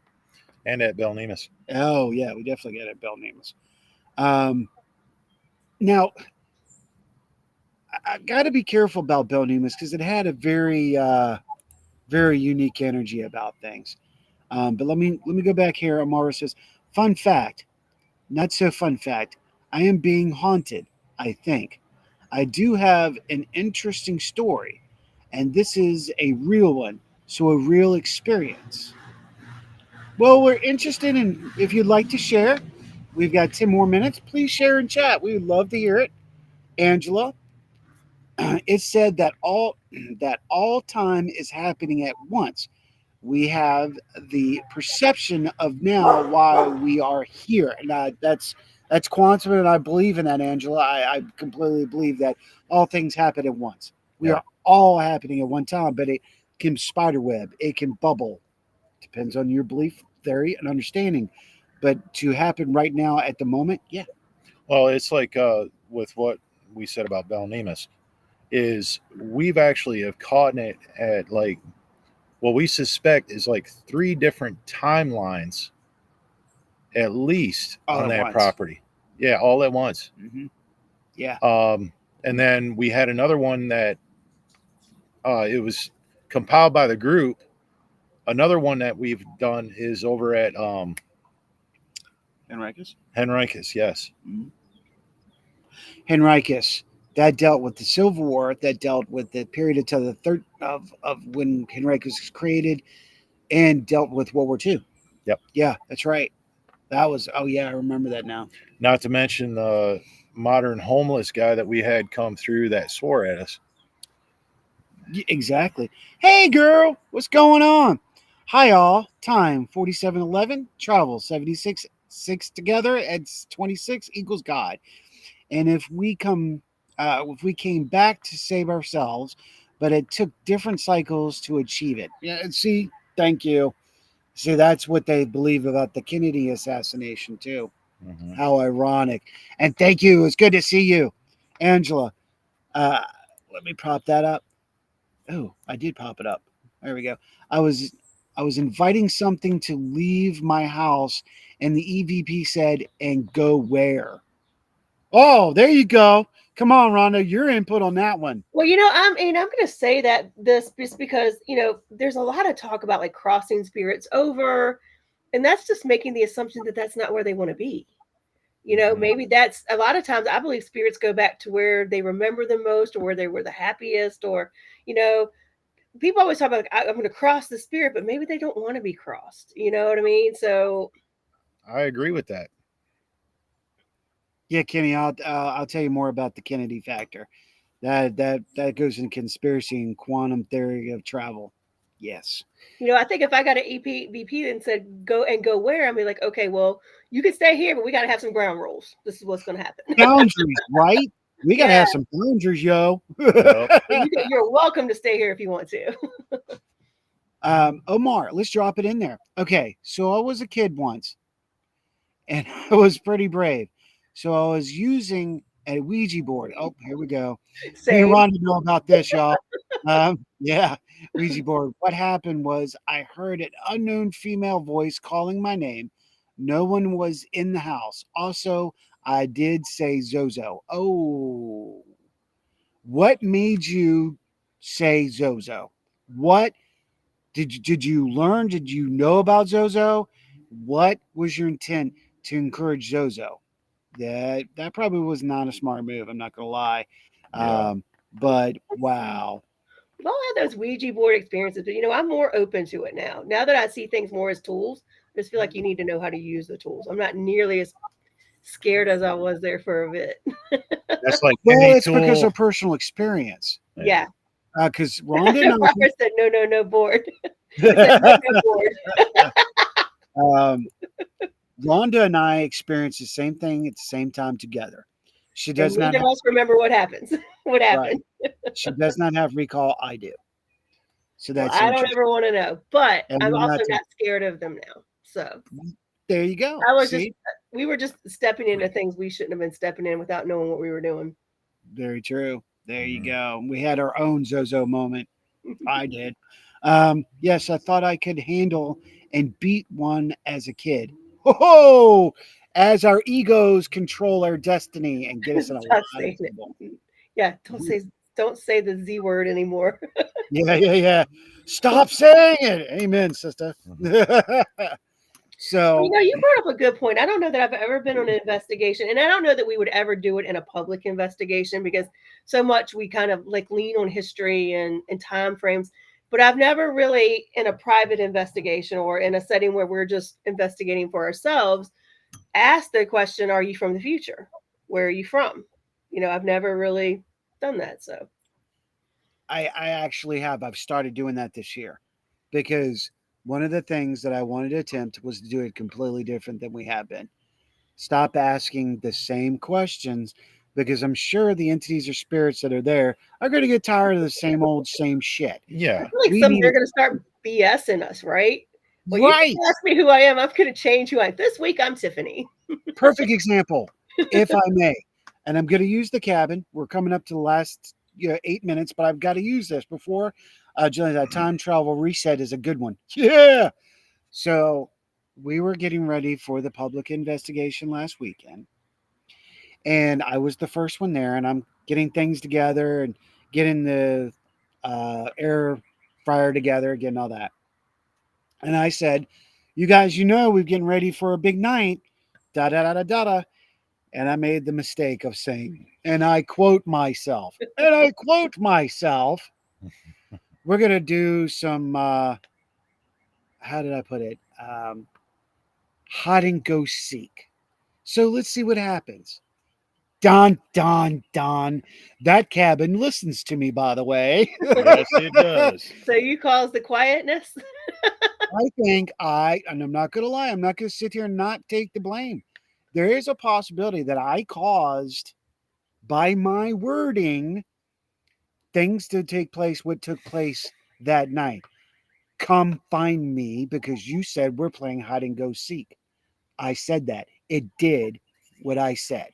And at Bell Nemus. Oh, yeah, we definitely got it at Bell Nemus. Now, I got to be careful about Bell Nemus because it had a very unique energy about things. But let me go back here. Amara says, fun fact, not so fun fact. I am being haunted, I think. I do have an interesting story, and this is a real one, so a real experience. Well, we're interested in if you'd like to share. We've got 10 more minutes. Please share and chat. We would love to hear it. Angela, it said that all time is happening at once. We have the perception of now why we are here. And that's quantum, and I believe in that, Angela. I completely believe that all things happen at once. We Yep. are all happening at one time, but it can spiderweb, it can bubble. Depends on your belief, theory, and understanding. But to happen right now at the moment, yeah. Well, it's like with what we said about Bell Nemus, is we've actually have caught it at like what we suspect is like three different timelines at least All on at that once. property. Yeah, all at once. Mm-hmm. Yeah. And then we had another one that it was compiled by the group. Another one that we've done is over at Henricus. Henricus. Yes. Mm-hmm. Henricus. That dealt with the Civil War. That dealt with the period until the third of when Henricus was created, and dealt with World War II. Yep. Yeah, that's right. That was. Oh yeah, I remember that now. Not to mention the modern homeless guy that we had come through that swore at us. Exactly. Hey girl, what's going on? Hi all. Time 4711. Travel 76 6 together. It's 26 equals God. And if we came back to save ourselves, but it took different cycles to achieve it. Yeah, see, thank you. See, that's what they believe about the Kennedy assassination too. Mm-hmm. How ironic. And thank you. It's good to see you, Angela. Uh, let me prop that up. Oh, I did pop it up. There we go. I was I was inviting something to leave my house, and the EVP said, "And go where?" Oh, there you go. Come on, Rhonda, your input on that one. Well, I'm going to say that this just because, there's a lot of talk about like crossing spirits over, and that's just making the assumption that that's not where they want to be. Mhm. Maybe that's a lot of times I believe spirits go back to where they remember the most or where they were the happiest or, you know, people always talk about like, I'm going to cross the spirit, but maybe they don't want to be crossed. You know what I mean? So I agree with that. Yeah, Kenny, I'll tell you more about the Kennedy factor. That goes in conspiracy and quantum theory of travel. Yes. I think if I got an EPVP and said go where, I'd be like, okay, well, you can stay here, but we got to have some ground rules. This is what's going to happen. Boundaries, right? We gotta Yeah, have some boundaries, yo. Yep. you're welcome to stay here if you want to. Omar, let's drop it in there. Okay, so I was a kid once, and I was pretty brave. So I was using a Ouija board. Oh, here we go. Me and Same. Rhonda know about this, y'all. Yeah, Ouija board. What happened was I heard an unknown female voice calling my name. No one was in the house. Also, I did say Zozo. Oh, what made you say Zozo? What did you learn? Did you know about Zozo? What was your intent to encourage Zozo? That probably was not a smart move. I'm not gonna lie. Yeah. But wow. We've all had those Ouija board experiences, but I'm more open to it now. Now that I see things more as tools, I just feel like you need to know how to use the tools. I'm not nearly as scared as I was there for a bit. That's like Well, any it's because tool. of personal experience. Yeah. Because Rhonda and Robert said, no, board. It said, no, no, board. um, Rhonda and I experienced the same thing at the same time together. She And does not neither have of us remember what happens. What right. happened? She does not have recall. I do. So Well, that's I don't interesting. ever want to know, but And I'm we're also not. not scared of them now. So There you go. I was See, we were just stepping into things we shouldn't have been stepping in without knowing what we were doing. very true. There you Mhm. go. We had our own Zozo moment. I did. Yes, I thought I could handle and beat one as a kid. Ho! As our egos control our destiny and get us in a lot Stop of saying trouble. it. Yeah, don't say the Z word anymore. Yeah. Stop saying it. Amen, sister. So, You brought up a good point. I don't know that I've ever been on an investigation, and I don't know that we would ever do it in a public investigation because so much we kind of like lean on history and time frames. But I've never really in a private investigation or in a setting where we're just investigating for ourselves asked the question, "Are you from the future? Where are you from?" I've never really done that. So I actually have. I've started doing that this year because one of the things that I wanted to attempt was to do it completely different than we have been. Stop asking the same questions because I'm sure the entities or spirits that are there are going to get tired of the same shit. I Yeah. feel like We some need they're going to start BSing us, right? Well, you right. can ask me who I am. I'm going to change who I am. This week, I'm Tiffany. Perfect example, if I may. And I'm going to use the cabin. We're coming up to the last 8 minutes, but I've got to use this before. That time travel reset is a good one. Yeah. So we were getting ready for the public investigation last weekend, and I was the first one there, and I'm getting things together and getting the air fryer together, getting all that. And I said, "You guys, we're getting ready for a big night." Da da da da da da. And I made the mistake of saying, and I quote myself, we're gonna do some. How did I put it? Hide and go seek. So let's see what happens. Don. That cabin listens to me, by the way. Yes, it does. So you cause the quietness? And I'm not going to lie, I'm not going to sit here and not take the blame. There is a possibility that I caused, by my wording, things to take place, what took place that night. Come find me because you said we're playing hide and go seek. I said that. It did what I said.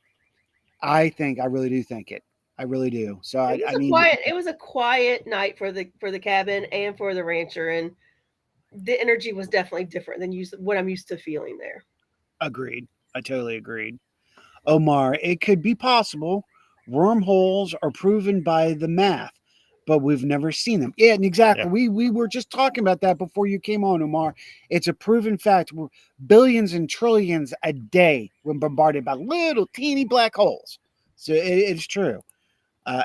I really do think it. I really do. So I need to It was a quiet night for the cabin and for the rancher, and the energy was definitely different than what I'm used to feeling there. agreed. I totally agreed. Omar, it could be possible. Wormholes are proven by the math, but we've never seen them. Yeah, and exactly. Yeah. We were just talking about that before you came on, Omar. It's a proven fact. We're billions and trillions a day when bombarded by little teeny black holes. So it's true.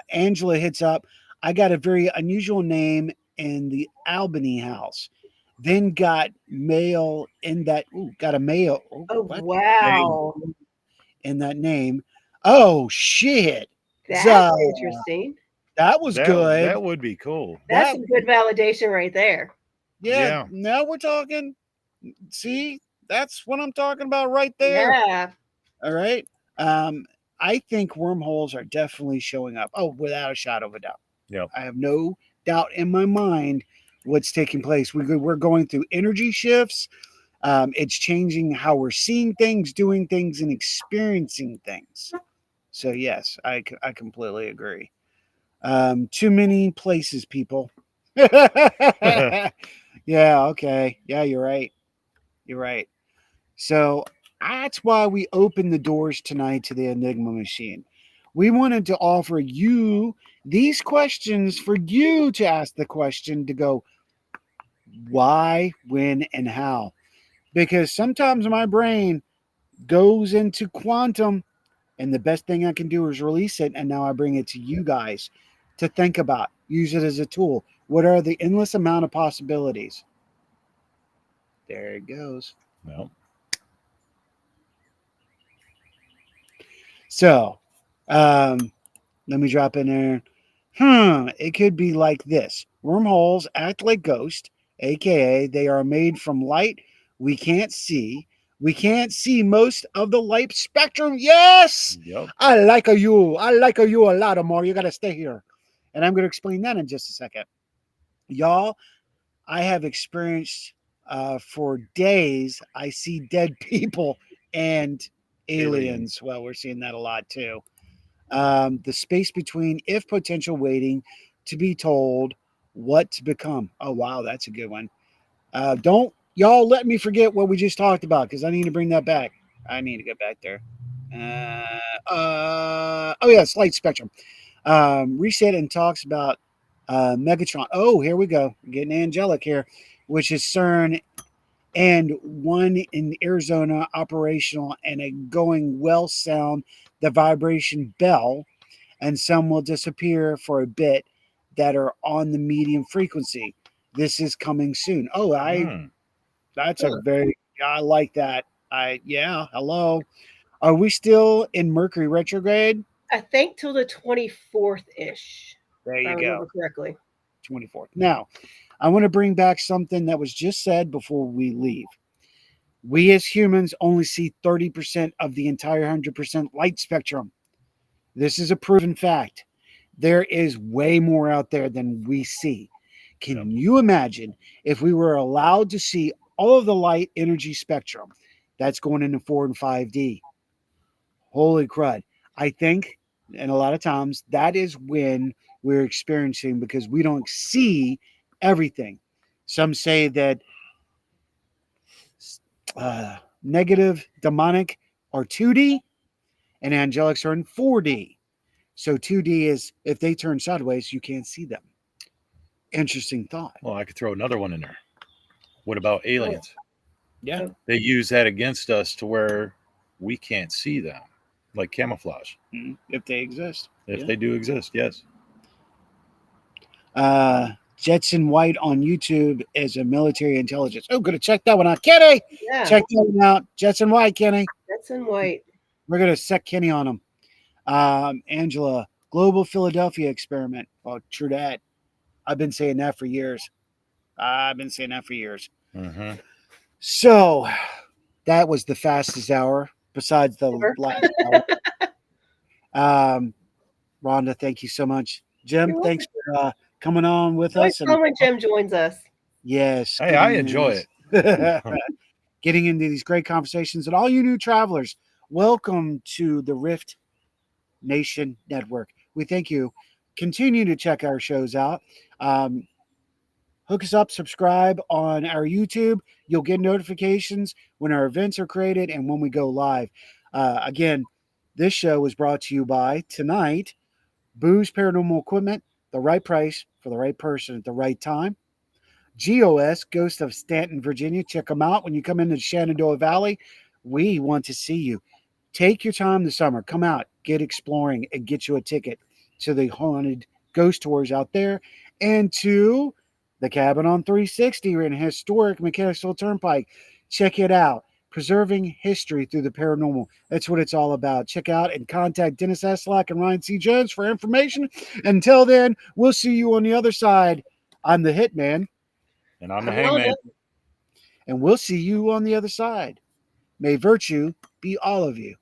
Angela hits up. I got a very unusual name in the Albany house. Then got mail in that. Ooh, got a mail. Oh What wow, in that name? Oh shit! that's So interesting. that was good. That would be cool. That's That some good validation right there. yeah. Yeah. Now we're talking. See, that's what I'm talking about right there. Yeah. All right. I think wormholes are definitely showing up. Oh, without a shadow of a doubt. Yep. I have no doubt in my mind what's taking place. We're going through energy shifts. It's changing how we're seeing things, doing things, and experiencing things. So yes, I completely agree. Too many places, people. Yeah. Okay. Yeah, you're right. You're right. So that's why we opened the doors tonight to the Enigma Machine. We wanted to offer you these questions for you to ask the question to go why, when, and how. Because sometimes my brain goes into quantum, and the best thing I can do is release it. And now I bring it to you guys to think about, use it as a tool. What are the endless amount of possibilities? There it goes. Well, So, let me drop in there. It could be like this. Wormholes act like ghosts, aka they are made from light we can't see. We can't see most of the light spectrum. Yes! yep. I like a you. I like a you a lot more. You gotta stay here. And I'm gonna explain that in just a second. Y'all, I have experienced for days, I see dead people and aliens. Well, we're seeing that a lot too. The space between if potential waiting to be told what to become. Oh, wow, that's a good one. Don't y'all let me forget what we just talked about because I need to bring that back. I need to get back there. Oh, yeah, light spectrum. Reset and talks about Megatron. Oh, here we go. We're getting angelic here, which is CERN and one in Arizona operational and a going well sound the vibration bell, and some will disappear for a bit that are on the medium frequency. This is coming soon. Oh, that's a very I like that. Hello. Are we still in Mercury retrograde? I think till the 24th ish, There if I you remember go. correctly. 24th. Now, I want to bring back something that was just said before we leave. We as humans only see 30% of the entire 100% light spectrum. This is a proven fact. There is way more out there than we see. Can you imagine if we were allowed to see all of the light energy spectrum that's going into 4 and 5D? Holy crud. I think, and a lot of times, that is when we're experiencing because we don't see everything. Some say that negative, demonic are 2D and angelics are in 4D. So 2D is if they turn sideways, you can't see them. Interesting thought. Well, I could throw another one in there. What about aliens? Yeah. They use that against us to where we can't see them, like camouflage. If they exist. If they do exist, yes. Jetson White on YouTube is a military intelligence. Oh, gonna check that one out. Kenny! Yeah. Check that one out. Jetson White, Kenny. Jetson White. We're gonna set Kenny on him. Angela, Global Philadelphia Experiment. Oh, true that. I've been saying that for years. Mm-hmm. So that was the fastest hour, besides the last hour. Rhonda, thank you so much. Jim, You're thanks for coming on with Always us. And fun when Jim joins us. yes, Hey, I enjoy it. Getting into these great conversations. And all you new travelers, welcome to the Rift Nation Network. We thank you. Continue to check our shows out. Hook us up, subscribe on our YouTube. You'll get notifications when our events are created and when we go live. Again, this show was brought to you by tonight, Booze Paranormal Equipment, the right price for the right person at the right time. GOS, Ghost of Stanton, Virginia. Check them out when you come into the Shenandoah Valley. We want to see you. Take your time this summer. Come out, get exploring, and get you a ticket to the haunted ghost tours out there and to The Cabin on 360 in historic Mechanicsville Turnpike. Check it out. Preserving history through the paranormal. That's what it's all about. Check out and contact Dennis Eslack and Ryan C. Jones for information. Until then, we'll see you on the other side. I'm the Hitman, And I'm the I'm hangman. Rhonda. and we'll see you on the other side. May virtue be all of you.